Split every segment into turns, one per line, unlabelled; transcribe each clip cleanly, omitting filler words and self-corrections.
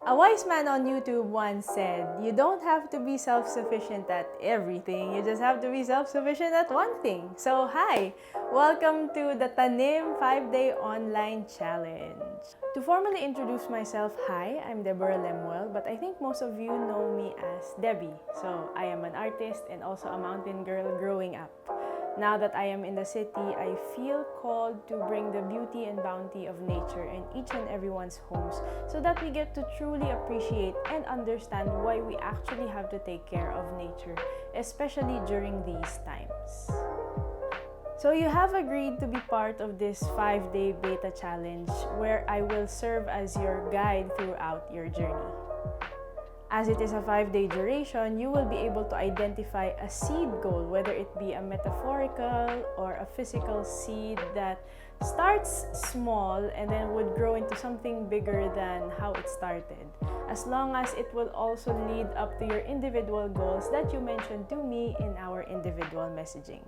A wise man on YouTube once said, you don't have to be self-sufficient at everything, you just have to be self-sufficient at one thing. So hi! Welcome to the Tanim 5-Day Online Challenge. To formally introduce myself, hi, I'm Deborah Lemuel, but I think most of you know me as Debbie. So I am an artist and also a mountain girl growing up. Now that I am in the city, I feel called to bring the beauty and bounty of nature in each and everyone's homes so that we get to truly appreciate and understand why we actually have to take care of nature, especially during these times. So you have agreed to be part of this 5-day beta challenge where I will serve as your guide throughout your journey. As it is a 5-day duration, you will be able to identify a seed goal, whether it be a metaphorical or a physical seed that starts small and then would grow into something bigger than how it started. As long as it will also lead up to your individual goals that you mentioned to me in our individual messaging.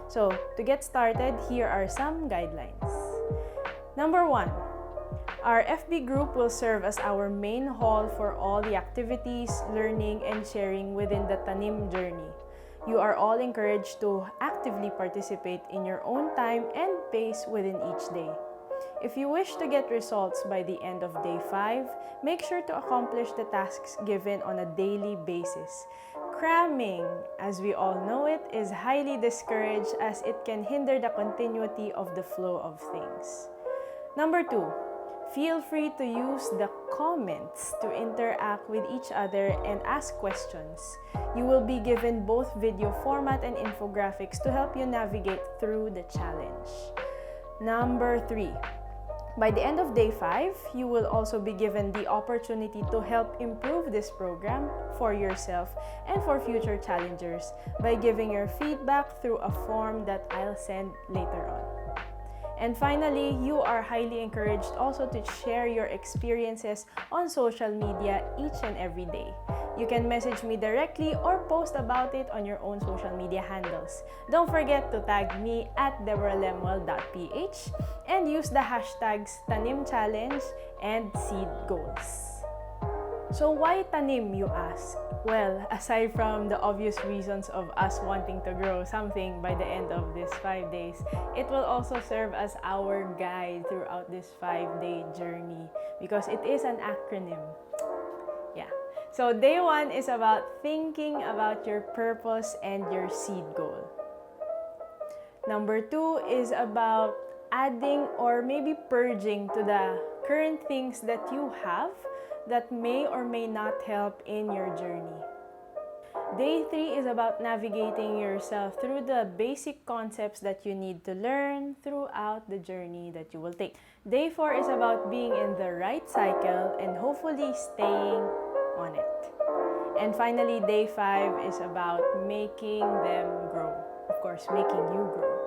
So, to get started, here are some guidelines. Number 1. Our FB group will serve as our main hall for all the activities, learning, and sharing within the Tanim journey. You are all encouraged to actively participate in your own time and pace within each day. If you wish to get results by the end of day 5, make sure to accomplish the tasks given on a daily basis. Cramming, as we all know it, is highly discouraged as it can hinder the continuity of the flow of things. Number 2. Feel free to use the comments to interact with each other and ask questions. You will be given both video format and infographics to help you navigate through the challenge. Number 3. By the end of day 5, you will also be given the opportunity to help improve this program for yourself and for future challengers by giving your feedback through a form that I'll send later on. And finally, you are highly encouraged also to share your experiences on social media each and every day. You can message me directly or post about it on your own social media handles. Don't forget to tag me at deborahlemuel.ph and use the hashtags TanimChallenge and SeedGoals. So why Tanim, you ask? Well, aside from the obvious reasons of us wanting to grow something by the end of these 5 days, it will also serve as our guide throughout this 5-day journey because it is an acronym. Yeah. So day 1 is about thinking about your purpose and your seed goal. Number 2 is about adding or maybe purging to the current things that you have that may or may not help in your journey. Day 3 is about navigating yourself through the basic concepts that you need to learn throughout the journey that you will take. Day 4 is about being in the right cycle and hopefully staying on it. And finally, day 5 is about making them grow. Of course, making you grow.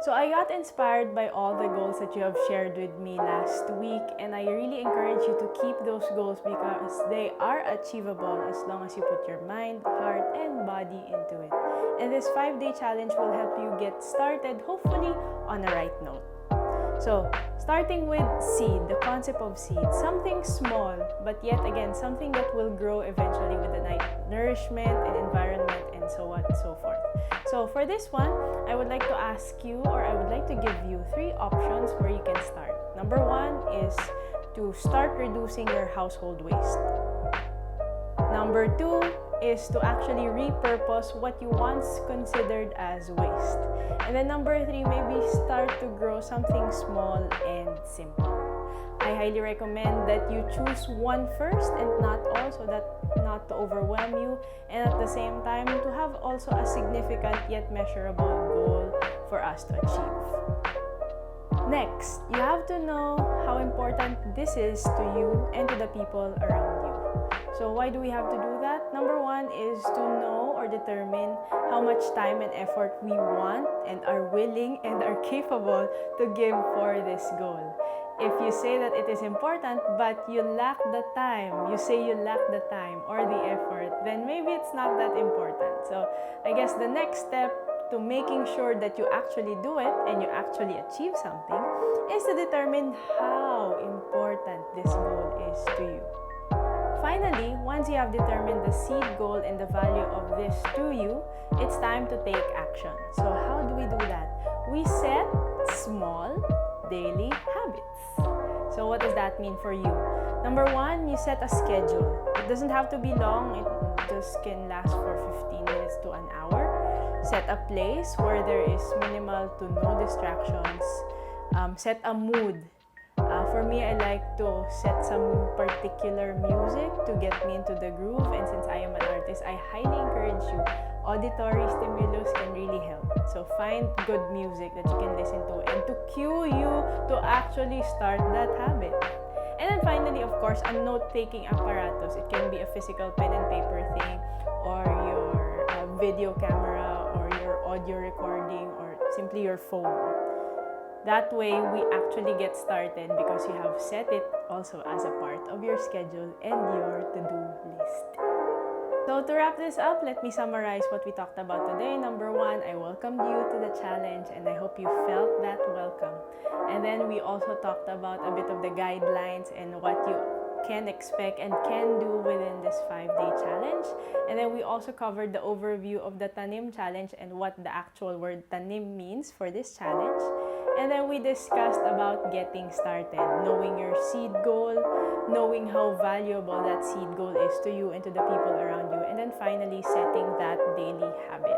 So I got inspired by all the goals that you have shared with me last week, and I really encourage you to keep those goals because they are achievable as long as you put your mind, heart, and body into it. And this 5-day challenge will help you get started, hopefully on a right note. So, starting with seed, the concept of seed, something small, but yet again, something that will grow eventually with the right nourishment and environment and so on and so forth. So for this one, I would like to ask you, or I would like to give you 3 options where you can start. Number 1 is to start reducing your household waste. Number 2 is to actually repurpose what you once considered as waste. And then number 3, maybe start to grow something small and simple. I highly recommend that you choose one first and not all, so that not to overwhelm you, and at the same time to have also a significant yet measurable goal for us to achieve. Next, you have to know how important this is to you and to the people around you. So why do we have to do that? Number 1 is to know or determine how much time and effort we want and are willing and are capable to give for this goal. If you say that it is important but you lack the time, you say you lack the time or the effort, then maybe it's not that important. So I guess the next step to making sure that you actually do it and you actually achieve something is to determine how important this goal is to you. finally, once you have determined the seed goal and the value of this to you, it's time to take action. So how do we do that? We set small daily habits. So what does that mean for you? Number one, you set a schedule. It doesn't have to be long. It just can last for 15 minutes to an hour. Set a place where there is minimal to no distractions. Set a mood. For me, I like to set some particular music to get me into the groove. And since I am an artist, I highly encourage you. Auditory stimulus can really help. So find good music that you can listen to and to cue you to actually start that habit. And then finally, of course, a note-taking apparatus. It can be a physical pen and paper thing, or your video camera, or your audio recording, or simply your phone. That way, we actually get started because you have set it also as a part of your schedule and your to-do list. So to wrap this up, let me summarize what we talked about today. Number one, I welcomed you to the challenge and I hope you felt that welcome. And then we also talked about a bit of the guidelines and what you can expect and can do within this 5-day challenge. And then we also covered the overview of the Tanim challenge and what the actual word Tanim means for this challenge. And then we discussed about getting started, knowing your seed goal, knowing how valuable that seed goal is to you and to the people around you, and then finally setting that daily habit.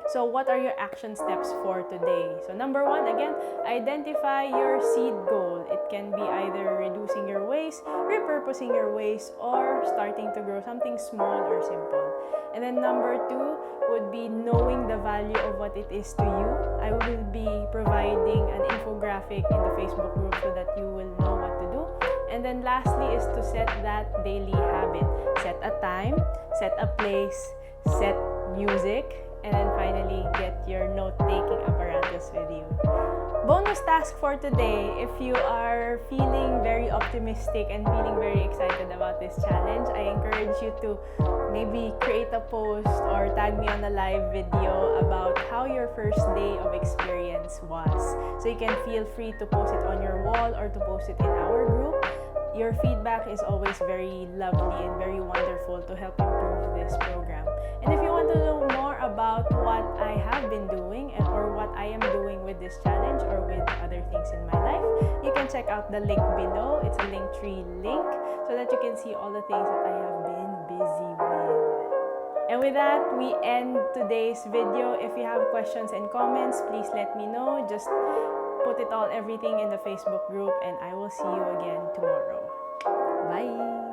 So what are your action steps for today? So number one, again, identify your seed goal. It can be either reducing your waste, repurposing your waste, or starting to grow something small or simple. And then number two would be knowing the value of what it is to you. I will be providing an infographic in the Facebook group so that you will know what to do. And then lastly is to set that daily habit. Set a time, set a place, set music, and then finally get your note-taking apparatus with you. Bonus task for today, if you are feeling very optimistic and feeling very excited about this challenge, I encourage you to maybe create a post or tag me on a live video about how your first day of experience was. So you can feel free to post it on your wall or to post it in our group. Your feedback is always very lovely and very wonderful to help improve this program. And if you want to know more about what I have been doing or what I am doing with this challenge or with other things in my life, you can check out the link below. It's a Linktree link so that you can see all the things that I have been busy with. And with that, we end today's video. If you have questions and comments, please let me know. Just put everything in the Facebook group, and I will see you again tomorrow. Bye!